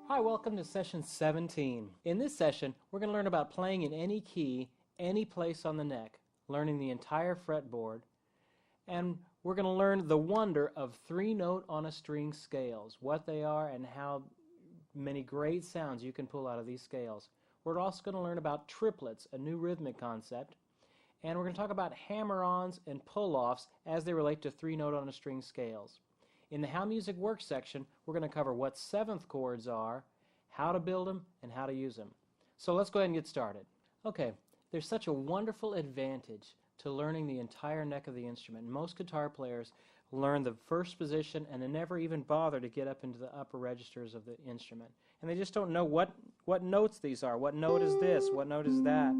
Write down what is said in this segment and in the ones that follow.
Hi, welcome to session 17. In this session, we're going to learn about playing in any key, any place on the neck, learning the entire fretboard, and we're going to learn the wonder of three-note on a string scales, what they are and how many great sounds you can pull out of these scales. We're also going to learn about triplets, a new rhythmic concept, and we're going to talk about hammer-ons and pull-offs as they relate to three-note on a string scales. In the How Music Works section, we're going to cover what seventh chords are, how to build them, and how to use them. So let's go ahead and get started. Okay, there's such a wonderful advantage to learning the entire neck of the instrument. Most guitar players learn the first position and they never even bother to get up into the upper registers of the instrument. And they just don't know what notes these are. What note is this? What note is that?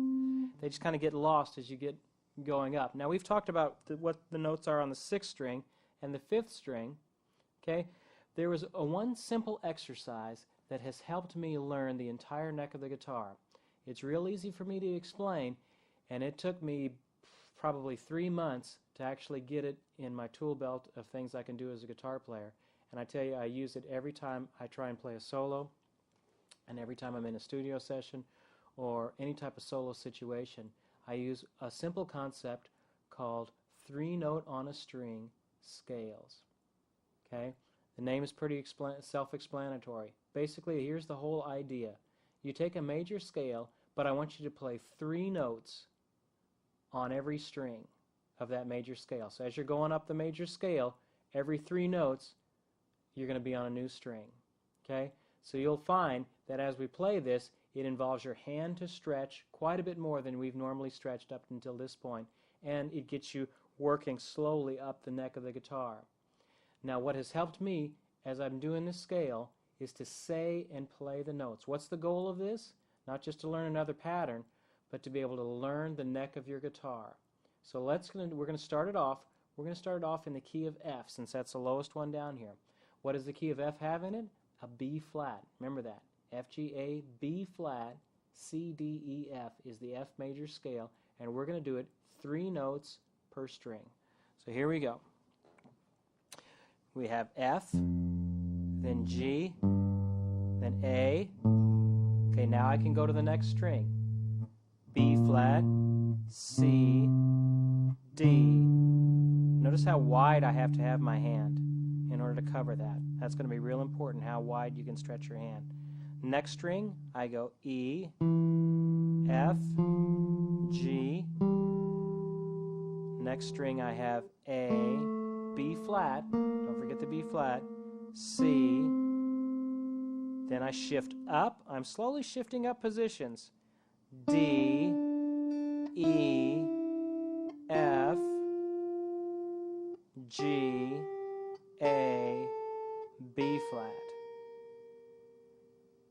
They just kind of get lost as you get going up. Now we've talked about what the notes are on the sixth string and the fifth string. Okay, there was one simple exercise that has helped me learn the entire neck of the guitar. It's real easy for me to explain, and it took me probably 3 months to actually get it in my tool belt of things I can do as a guitar player. And I tell you, I use it every time I try and play a solo, and every time I'm in a studio session or any type of solo situation. I use a simple concept called three-note on a string scales. Okay, the name is pretty self-explanatory. Basically, here's the whole idea. You take a major scale, but I want you to play three notes on every string of that major scale. So as you're going up the major scale, every three notes, you're going to be on a new string. Okay, so you'll find that as we play this, it involves your hand to stretch quite a bit more than we've normally stretched up until this point, and it gets you working slowly up the neck of the guitar. Now what has helped me as I'm doing this scale is to say and play the notes. What's the goal of this? Not just to learn another pattern, but to be able to learn the neck of your guitar. So we're going to start it off. We're going to start it off in the key of F, since that's the lowest one down here. What does the key of F have in it? A B flat. Remember that. F, G, A, B flat, C, D, E, F is the F major scale, and we're going to do it three notes per string. So here we go. We have F, then G, then A. Okay, now I can go to the next string. B flat, C, D. Notice how wide I have to have my hand in order to cover that. That's going to be real important, how wide you can stretch your hand. Next string, I go E, F, G. Next string I have A, B flat, don't forget the B flat, C, then I shift up, I'm slowly shifting up positions, D, E, F, G, A, B flat.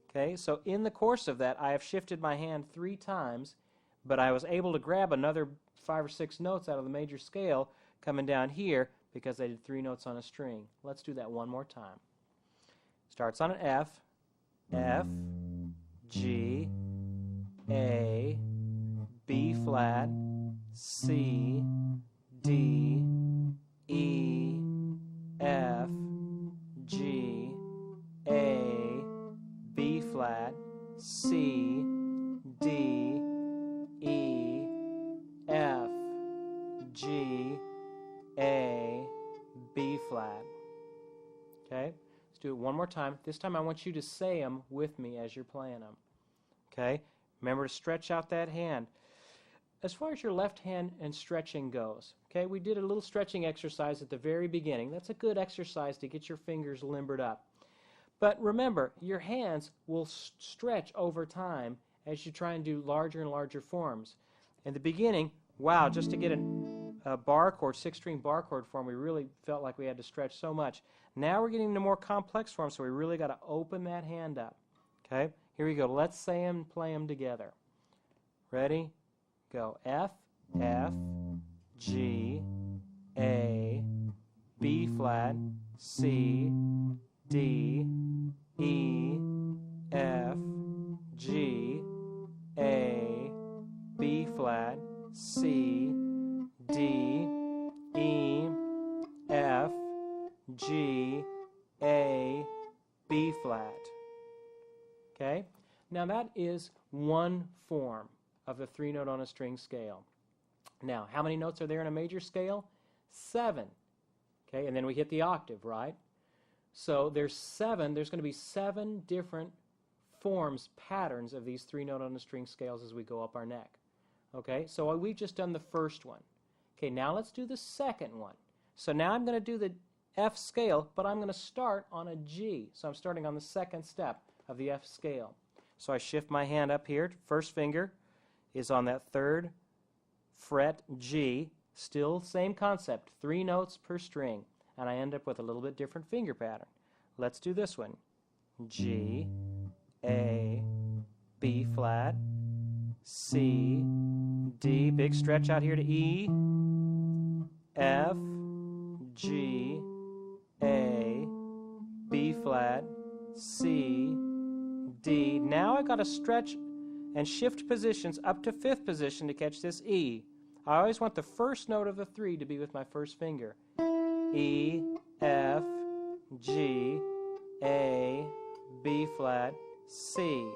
Okay, so in the course of that I have shifted my hand 3 times, but I was able to grab another 5 or 6 notes out of the major scale coming down here because I did 3 notes on a string. Let's do that one more time. Starts on an F, F, G, A, B flat, C, D, E, F, G, A, B flat, C, D, E, F, G, A, B flat. Okay, let's do it one more time. This time I want you to say them with me as you're playing them. Okay, remember to stretch out that hand. As far as your left hand and stretching goes, okay, we did a little stretching exercise at the very beginning. That's a good exercise to get your fingers limbered up. But remember, your hands will stretch over time as you try and do larger and larger forms. In the beginning, wow, just to get a bar chord, 6-string bar chord form, we really felt like we had to stretch so much. Now we're getting into more complex forms, so we really got to open that hand up. Okay, here we go. Let's say and play them together. Ready? Go. F, F, G, A, B flat, C, D, E, F, G, A, B flat, C, D, E, F, G, A, B flat. Okay? Now that is one form of the 3-note on a string scale. Now, how many notes are there in a major scale? 7. Okay, and then we hit the octave, right? So there's going to be 7 different forms, patterns of these 3-note on a string scales as we go up our neck. Okay, so we've just done the first one. Okay, now let's do the second one. So now I'm going to do the F scale, but I'm going to start on a G. So I'm starting on the second step of the F scale. So I shift my hand up here. First finger is on that 3rd fret G. Still same concept, 3 notes per string. And I end up with a little bit different finger pattern. Let's do this one. G, A, B flat, C, D, big stretch out here to E, F, G, A, B flat, C, D. Now I got to stretch and shift positions up to 5th position to catch this E. I always want the first note of the 3 to be with my first finger. E, F, G, A, B flat, C.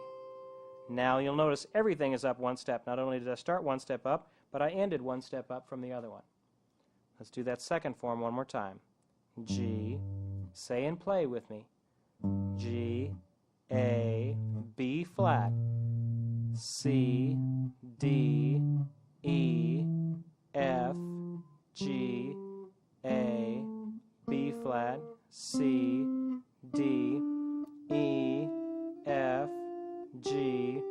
Now you'll notice everything is up one step. Not only did I start one step up, but I ended one step up from the other one. Let's do that second form one more time. G, say and play with me. G, A, B flat, C, D, E, F, G, A, B flat, C, D, E, F, G,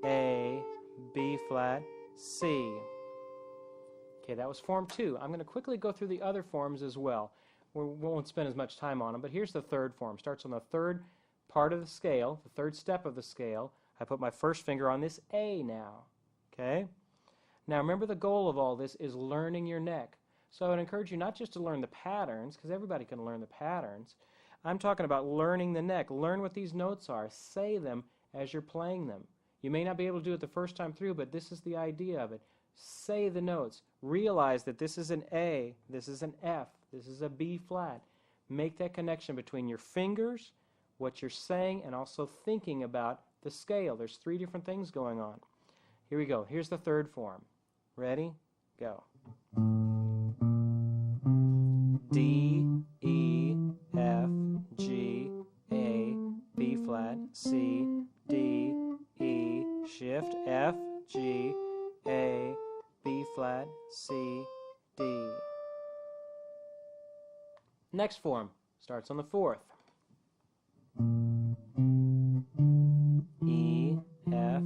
A, B flat, C. Okay, that was form 2. I'm going to quickly go through the other forms as well. We won't spend as much time on them, but here's the third form. Starts on the 3rd part of the scale, the 3rd step of the scale. I put my first finger on this A now. Okay? Now remember, the goal of all this is learning your neck. So I would encourage you not just to learn the patterns, because everybody can learn the patterns. I'm talking about learning the neck. Learn what these notes are. Say them as you're playing them. You may not be able to do it the first time through, but this is the idea of it. Say the notes. Realize that this is an A, this is an F, this is a B flat. Make that connection between your fingers, what you're saying, and also thinking about the scale. There's 3 different things going on. Here we go. Here's the 3rd form. Ready? Go. D, E, F, G, A, B flat, C, D, E, shift, F, G, A, B flat, C, D. Next form starts on the 4th. E, F,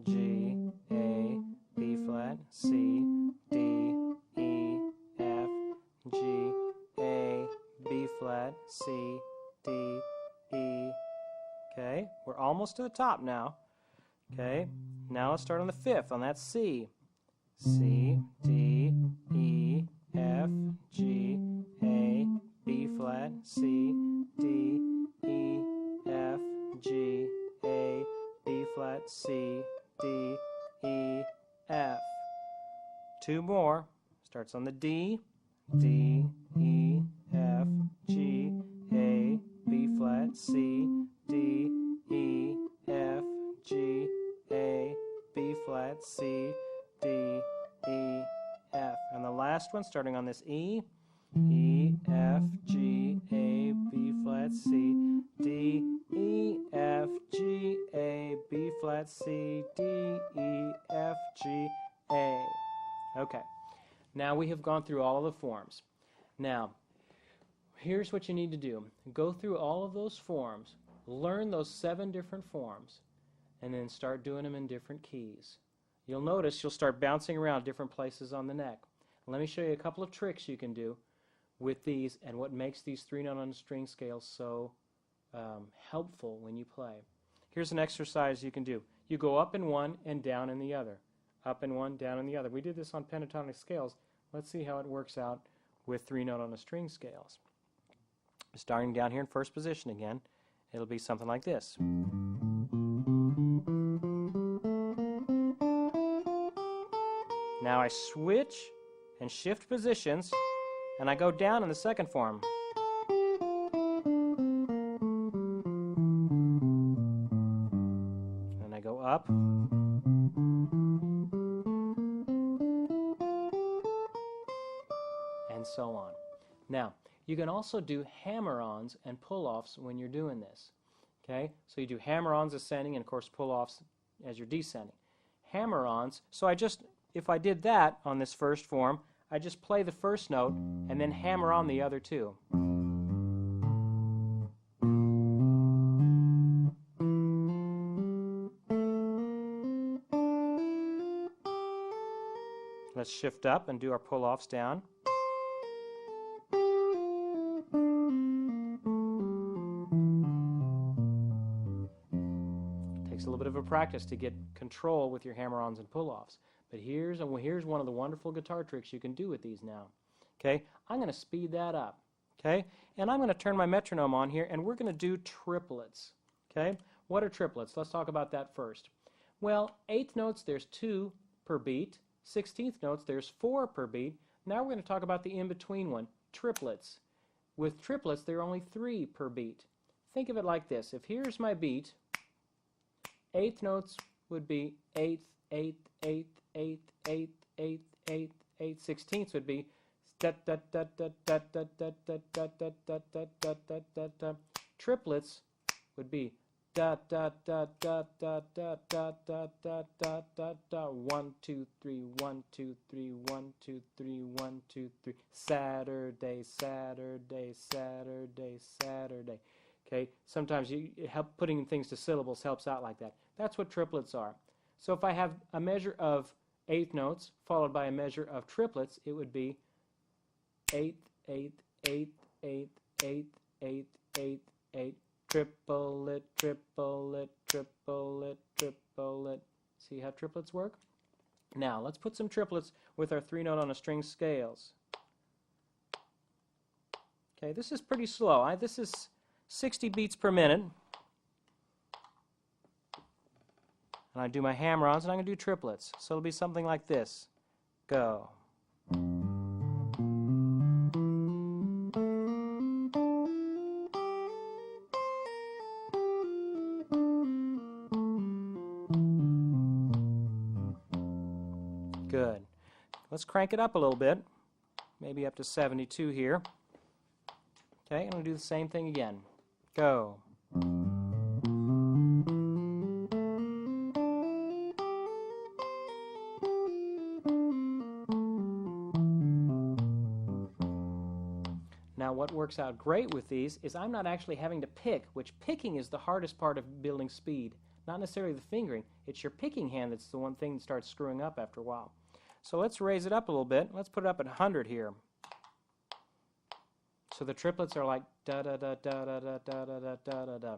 G, A, B flat, C, D, E, F, G, A, B flat, C, D, E. Okay, we're almost to the top now. Okay, now let's start on the 5th, on that C. C, D, E, F, G, A, B flat, C, D, E, F, G, A, B flat, C, D, E, F. 2 more. Starts on the D. D, E, F, G, A, B flat, C, D, E, F, G, A, B flat, C, D, E, F. And the last one, starting on this E. E, F, G, A, B flat, C, D, E, F, G, A, B flat, C, D, E, F, G, A. Okay. Now we have gone through all of the forms. Now, here's what you need to do. Go through all of those forms, learn those 7 different forms, and then start doing them in different keys. You'll notice you'll start bouncing around different places on the neck. Let me show you a couple of tricks you can do with these and what makes these 3-note on a string scales so helpful when you play. Here's an exercise you can do. You go up in one and down in the other. Up in one, down in the other. We did this on pentatonic scales. Let's see how it works out with 3-note on a string scales. Starting down here in first position again, it'll be something like this. Now I switch and shift positions, and I go down in the second form. up. And so on. Now, you can also do hammer-ons and pull-offs when you're doing this. Okay? So you do hammer-ons ascending and, of course, pull-offs as you're descending. Hammer-ons, so if I did that on this first form, I just play the first note and then hammer on the other two. Let's shift up and do our pull-offs down. Takes a little bit of a practice to get control with your hammer-ons and pull-offs. But here's one of the wonderful guitar tricks you can do with these now. Okay, I'm going to speed that up. Okay, and I'm going to turn my metronome on here, and we're going to do triplets. Okay, what are triplets? Let's talk about that first. Well, eighth notes, there's 2 per beat. 16th notes, there's 4 per beat. Now we're going to talk about the in-between one, triplets. With triplets, there are only 3 per beat. Think of it like this. If here's my beat, eighth notes would be eighth, eighth, eighth, eighth, eighth, eighth, eighth, eighth. 16ths would be da da da da da da da da da da da da da da da da. Triplets would be da da da da da da da da da da da da. 1 2 3 1 2 3 1 2 3 1 2 3. Saturday, Saturday, Saturday, Saturday. Okay, sometimes putting things to syllables helps out like that. That's what triplets are. So if I have a measure of eighth notes followed by a measure of triplets, it would be eighth, eighth, eighth, eighth, eighth, eighth, eighth, eighth, triplet, triplet, triplet, triplet. See how triplets work? Now let's put some triplets with our 3-note on a string scales. Okay, this is pretty slow. This is 60 beats per minute. And I do my hammer-ons, and I'm going to do triplets. So it'll be something like this. Go. Good. Let's crank it up a little bit. Maybe up to 72 here. Okay, and we'll do the same thing again. Go. Now what works out great with these is I'm not actually having to pick, which picking is the hardest part of building speed. Not necessarily the fingering, it's your picking hand that's the one thing that starts screwing up after a while. So let's raise it up a little bit. Let's put it up at 100 here. So the triplets are like da da da da da da da da da da da.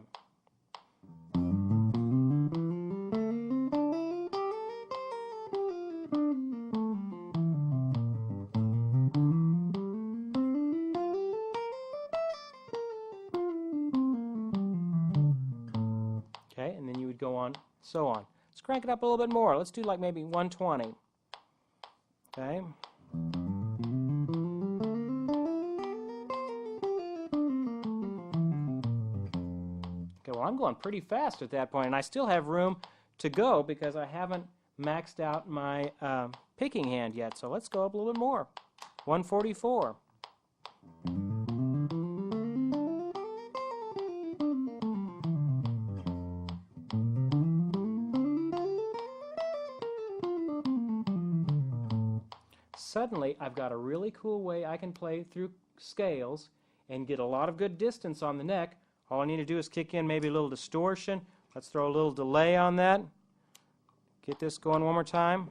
Okay, and then you would go on, so on. Let's crank it up a little bit more. Let's do like maybe 120. Okay. Well, I'm going pretty fast at that point, and I still have room to go because I haven't maxed out my picking hand yet. So let's go up a little bit more. 144. Suddenly, I've got a really cool way I can play through scales and get a lot of good distance on the neck. All I need to do is kick in maybe a little distortion. Let's throw a little delay on that. Get this going one more time.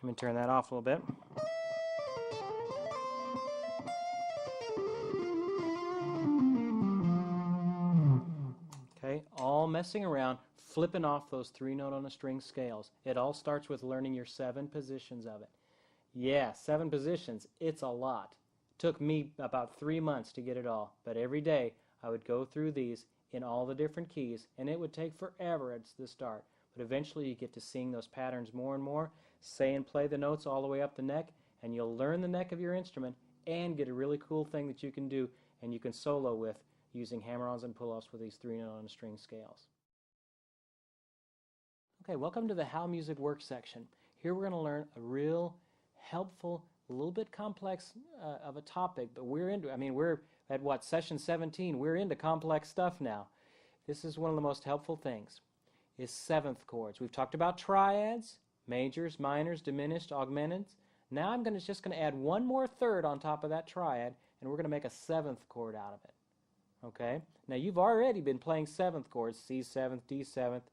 Let me turn that off a little bit. All messing around, flipping off those 3-note on a string scales. It all starts with learning your 7 positions of it. Yeah, 7 positions, it's a lot. It took me about 3 months to get it all, but every day I would go through these in all the different keys, and it would take forever at the start. But eventually you get to seeing those patterns more and more, say and play the notes all the way up the neck, and you'll learn the neck of your instrument and get a really cool thing that you can do and you can solo with using hammer-ons and pull-offs with these 3-note on a string scales. Okay, welcome to the How Music Works section. Here we're going to learn a real helpful, a little bit complex of a topic, but we're at what, session 17, we're into complex stuff now. This is one of the most helpful things, is seventh chords. We've talked about triads, majors, minors, diminished, augmented. Now I'm just going to add one more third on top of that triad, and we're going to make a seventh chord out of it. Okay? Now you've already been playing seventh chords, C seventh, D seventh,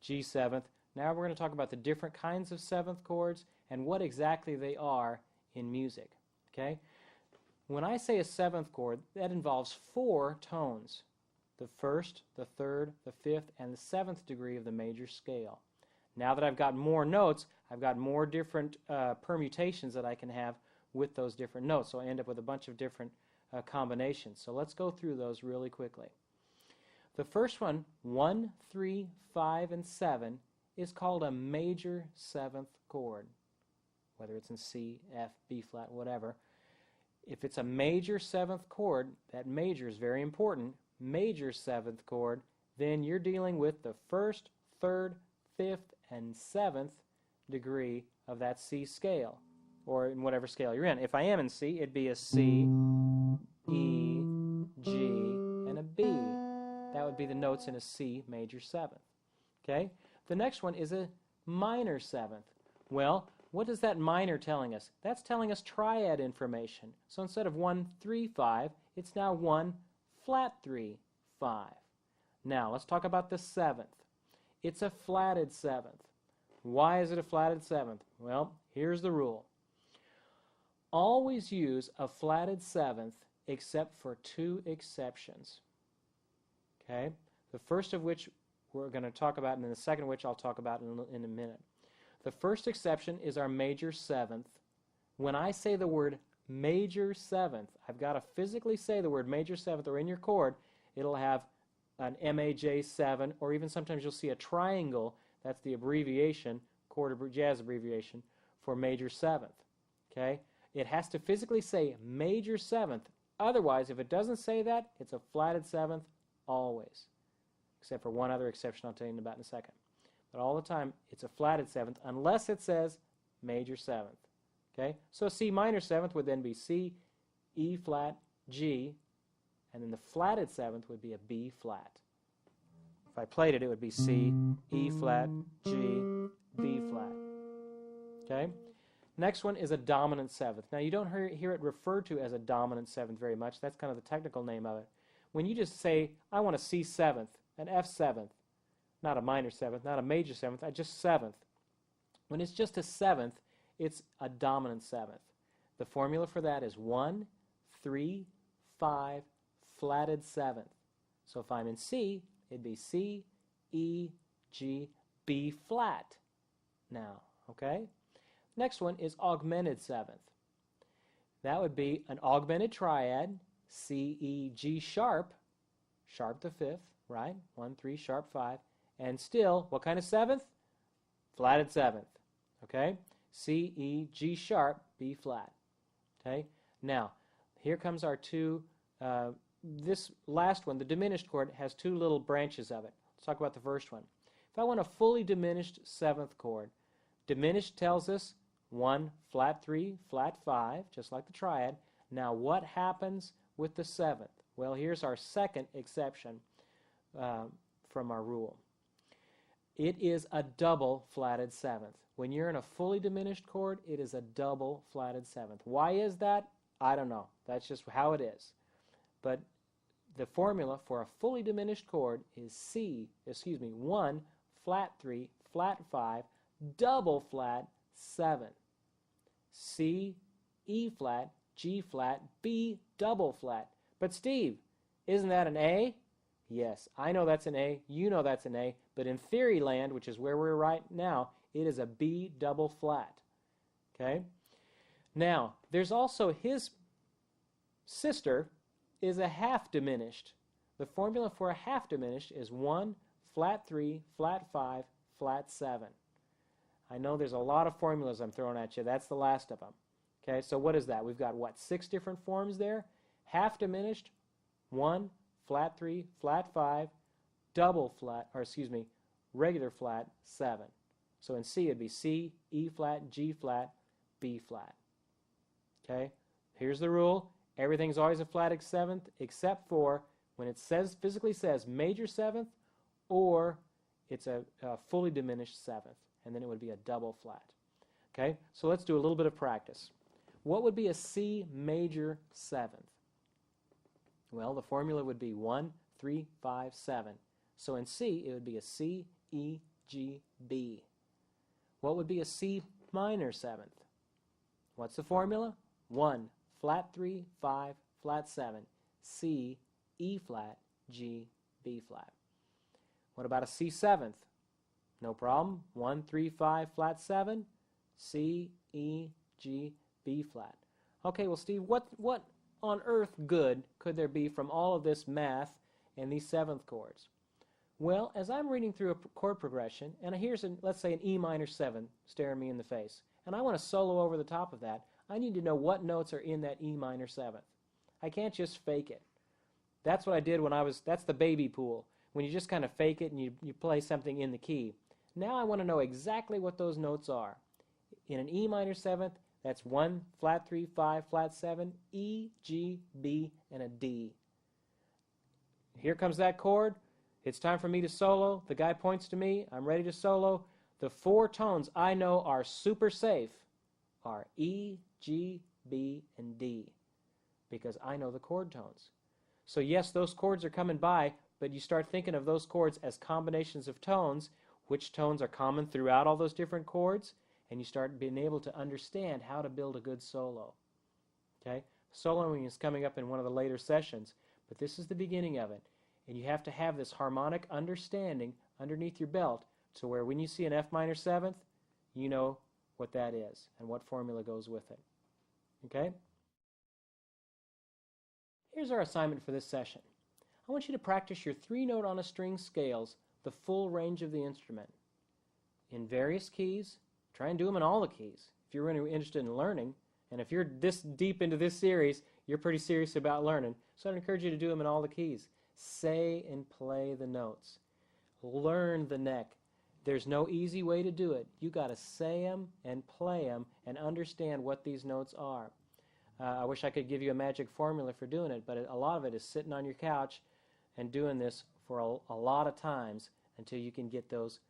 G seventh. Now we're going to talk about the different kinds of seventh chords and what exactly they are in music. Okay? When I say a seventh chord, that involves 4 tones. The first, the third, the fifth, and the 7th degree of the major scale. Now that I've got more notes, I've got more different permutations that I can have with those different notes. So I end up with a bunch of different combinations. So let's go through those really quickly. The first one, 1, 3, 5, and 7, is called a major 7th chord, whether it's in C, F, B flat, whatever. If it's a major 7th chord, that major is very important, major 7th chord, then you're dealing with the 1st, 3rd, 5th, and 7th degree of that C scale, or in whatever scale you're in. If I am in C, it'd be a C, E, G, and a B. That would be the notes in a C major 7th. Okay? The next one is a minor 7th. Well, what is that minor telling us? That's telling us triad information. So instead of 1, 3, 5, it's now 1, flat 3, 5. Now, let's talk about the 7th. It's a flatted 7th. Why is it a flatted 7th? Well, here's the rule. Always use a flatted 7th except for 2 exceptions. Okay? The first of which we're going to talk about, and then the second of which I'll talk about in a minute. The first exception is our major 7th. When I say the word major 7th, I've got to physically say the word major 7th, or in your chord, it'll have an MAJ7, or even sometimes you'll see a triangle. That's the abbreviation, chord jazz abbreviation, for major 7th. Okay? It has to physically say major 7th. Otherwise, if it doesn't say that, it's a flatted 7th always. Except for one other exception I'll tell you about in a second. But all the time, it's a flatted 7th unless it says major 7th. Okay? So C minor 7th would then be C, E flat, G, and then the flatted 7th would be a B flat. If I played it, it would be C, E flat, G, B flat. Okay? Next one is a dominant 7th. Now you don't hear it referred to as a dominant 7th very much. That's kind of the technical name of it. When you just say, I want a C 7th, an F 7th, not a minor 7th, not a major 7th, just 7th. When it's just a 7th, it's a dominant 7th. The formula for that is 1, 3, 5, flatted 7th. So if I'm in C, it'd be C, E, G, B flat. Now, okay? Next one is augmented 7th. That would be an augmented triad, C, E, G sharp, sharp the 5th, right? 1, 3, sharp 5. And still, what kind of 7th? Flatted 7th. Okay? C, E, G sharp, B flat. Okay? Now, here comes our two, this last one, the diminished chord, has 2 little branches of it. Let's talk about the first one. If I want a fully diminished 7th chord, diminished tells us 1, flat 3, flat 5, just like the triad. Now, what happens with the 7th? Well, here's our second exception from our rule. It is a double flatted 7th. When you're in a fully diminished chord, it is a double flatted 7th. Why is that? I don't know. That's just how it is. But the formula for a fully diminished chord is 1, flat 3, flat 5, double flat 7. C, E flat, G flat, B double flat. But Steve, isn't that an A? Yes, I know that's an A, you know that's an A, but in theory land, which is where we're right now, it is a B double flat. Okay? Now, there's also his sister is a half diminished. The formula for a half diminished is 1, flat 3, flat 5, flat 7. I know there's a lot of formulas I'm throwing at you. That's the last of them. Okay, so what is that? We've got, what, 6 different forms there? Half diminished, 1, flat 3, flat 5, double flat, or excuse me, regular flat, 7. So in C, it'd be C, E flat, G flat, B flat. Okay, here's the rule. Everything's always a flat seventh except for when it says, physically says major seventh, or it's a fully diminished seventh, and then it would be a double flat. Okay, so let's do a little bit of practice. What would be a C major seventh? Well, the formula would be 1, 3, 5, 7. So in C, it would be a C, E, G, B. What would be a C minor seventh? What's the formula? 1, flat 3, 5, flat 7, C, E flat, G, B flat. What about a C seventh? No problem. 1, 3, 5, flat 7, C, E, G, B flat. Okay, well, Steve, what on earth good could there be from all of this math and these seventh chords? Well, as I'm reading through a chord progression, and here's, let's say, an E minor 7 staring me in the face, and I want to solo over the top of that, I need to know what notes are in that E minor 7th. I can't just fake it. That's what I did when that's the baby pool, when you just kind of fake it and you play something in the key. Now I want to know exactly what those notes are. In an E minor 7th, that's 1, flat 3, 5, flat 7, E, G, B, and a D. Here comes that chord. It's time for me to solo. The guy points to me. I'm ready to solo. The 4 tones I know are super safe are E, G, B, and D, because I know the chord tones. So yes, those chords are coming by, but you start thinking of those chords as combinations of tones, which tones are common throughout all those different chords, and you start being able to understand how to build a good solo. Okay? Soloing is coming up in one of the later sessions, but this is the beginning of it. And you have to have this harmonic understanding underneath your belt to where when you see an F minor 7th, you know what that is and what formula goes with it. Okay? Here's our assignment for this session. I want you to practice your 3-note on a string scales, the full range of the instrument, in various keys. Try and do them in all the keys if you're really interested in learning. And if you're this deep into this series, you're pretty serious about learning. So I'd encourage you to do them in all the keys. Say and play the notes. Learn the neck. There's no easy way to do it. You got to say them and play them and understand what these notes are. I wish I could give you a magic formula for doing it, but a lot of it is sitting on your couch and doing this for a lot of times until you can get those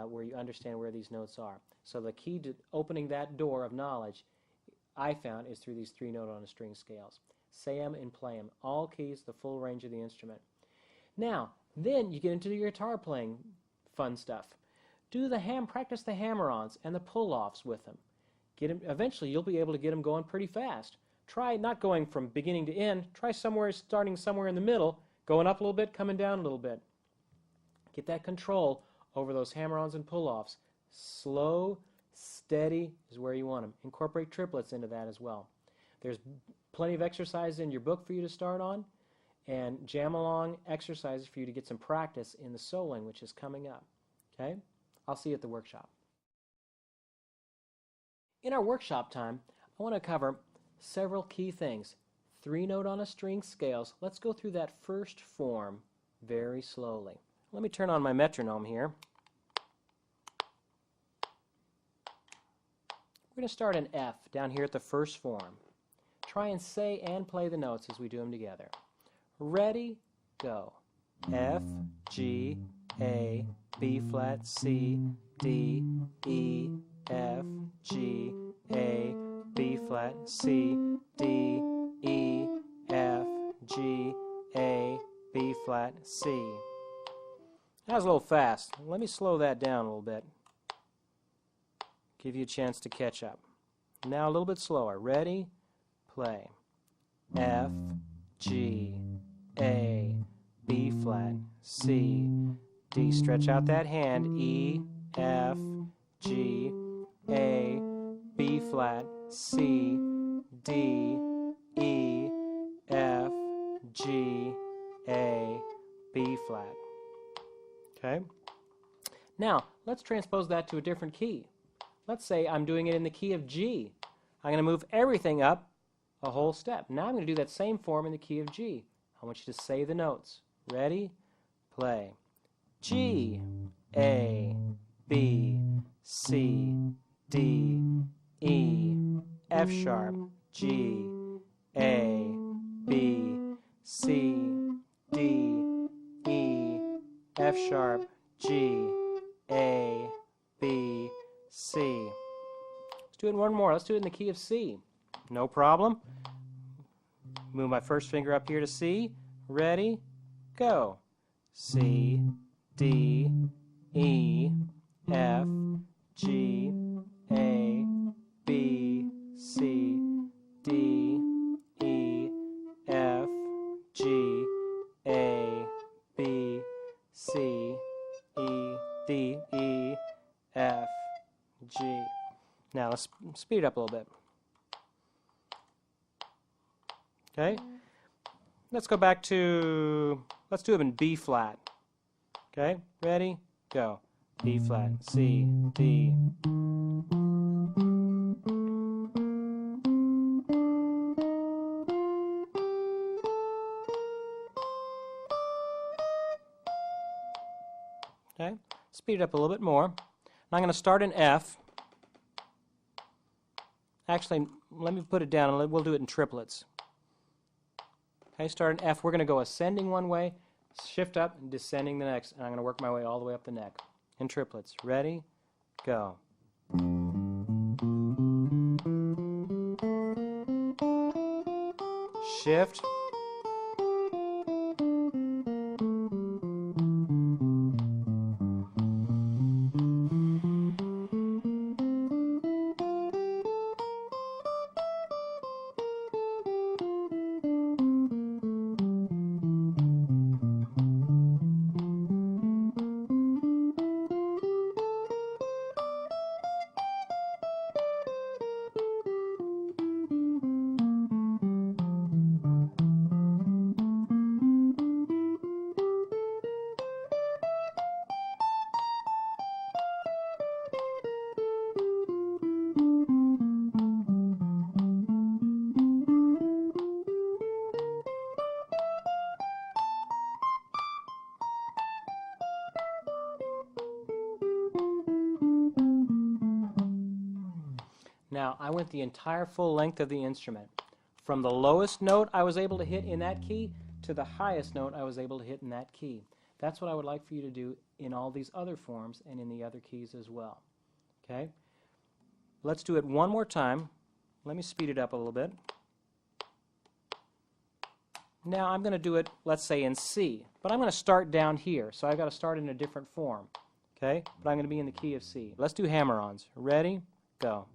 where you understand where these notes are. So the key to opening that door of knowledge, I found, is through these 3-note on a string scales. Say them and play them. All keys, the full range of the instrument. Now, then you get into your guitar playing fun stuff. Practice the hammer-ons and the pull-offs with them. Eventually, you'll be able to get them going pretty fast. Try not going from beginning to end. Try starting somewhere in the middle, going up a little bit, coming down a little bit. Get that control over those hammer-ons and pull-offs. Slow, steady is where you want them. Incorporate triplets into that as well. There's plenty of exercises in your book for you to start on, and jam-along exercises for you to get some practice in the soloing, which is coming up. Okay? I'll see you at the workshop. In our workshop time, I want to cover several key things. 3-note on a string scales. Let's go through that first form very slowly. Let me turn on my metronome here. We're going to start in F down here at the first form. Try and say and play the notes as we do them together. Ready, go. F, G, A, B flat, C, D, E, F, G, A, B flat, C, D, E, F, G, A, B flat, C. That was a little fast. Let me slow that down a little bit. Give you a chance to catch up. Now a little bit slower. Ready, play. F, G, A, B flat, C, D. Stretch out that hand. E, F, G, A, B flat, C, D, E, F, G, A, B flat. Okay? Now, let's transpose that to a different key. Let's say I'm doing it in the key of G. I'm going to move everything up a whole step. Now I'm going to do that same form in the key of G. I want you to say the notes. Ready? Play. G, A, B, C, D, E, F sharp, G, A, B, C, D, E, F sharp, G, A, B, C. Let's do it one more. Let's do it in the key of C. No problem. Move my first finger up here to C. Ready? Go. C, D, E, F, G, A, B, C, D, E, F, G, A, B, C, E, D, E, F, G. Now let's speed it up a little bit. Okay? Let's go back to, let's do it in B flat. Okay? Ready? Go. B flat, C, D. Okay? Speed it up a little bit more. I'm going to start in F. Actually, let me put it down and we'll do it in triplets. Okay, start in F. We're going to go ascending one way, shift up, and descending the next. And I'm going to work my way all the way up the neck in triplets. Ready? Go. Shift. Now, I went the entire full length of the instrument. From the lowest note I was able to hit in that key to the highest note I was able to hit in that key. That's what I would like for you to do in all these other forms and in the other keys as well. Okay? Let's do it one more time. Let me speed it up a little bit. Now I'm going to do it, let's say, in C. But I'm going to start down here, so I've got to start in a different form. Okay? But I'm going to be in the key of C. Let's do hammer-ons. Ready? Go.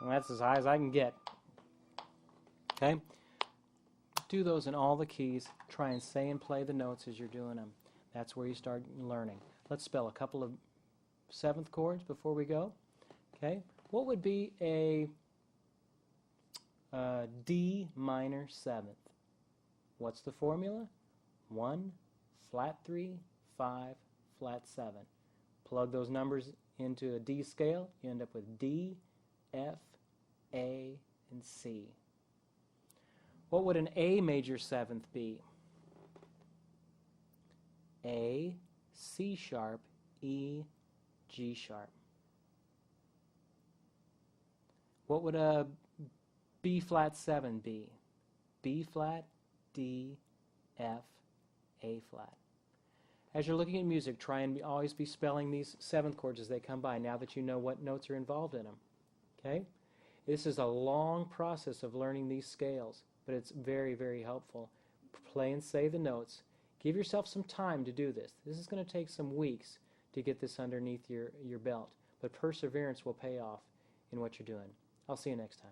And that's as high as I can get. Okay? Do those in all the keys. Try and say and play the notes as you're doing them. That's where you start learning. Let's spell a couple of seventh chords before we go. Okay? What would be a D minor seventh? What's the formula? 1, flat 3, 5, flat 7. Plug those numbers into a D scale. You end up with D, F, A, and C. What would an A major seventh be? A, C sharp, E, G sharp. What would a B flat 7 be? B flat, D, F, A flat. As you're looking at music, try and always be spelling these seventh chords as they come by, now that you know what notes are involved in them. Okay? This is a long process of learning these scales, but it's very, very helpful. Play and say the notes. Give yourself some time to do this. This is going to take some weeks to get this underneath your belt, but perseverance will pay off in what you're doing. I'll see you next time.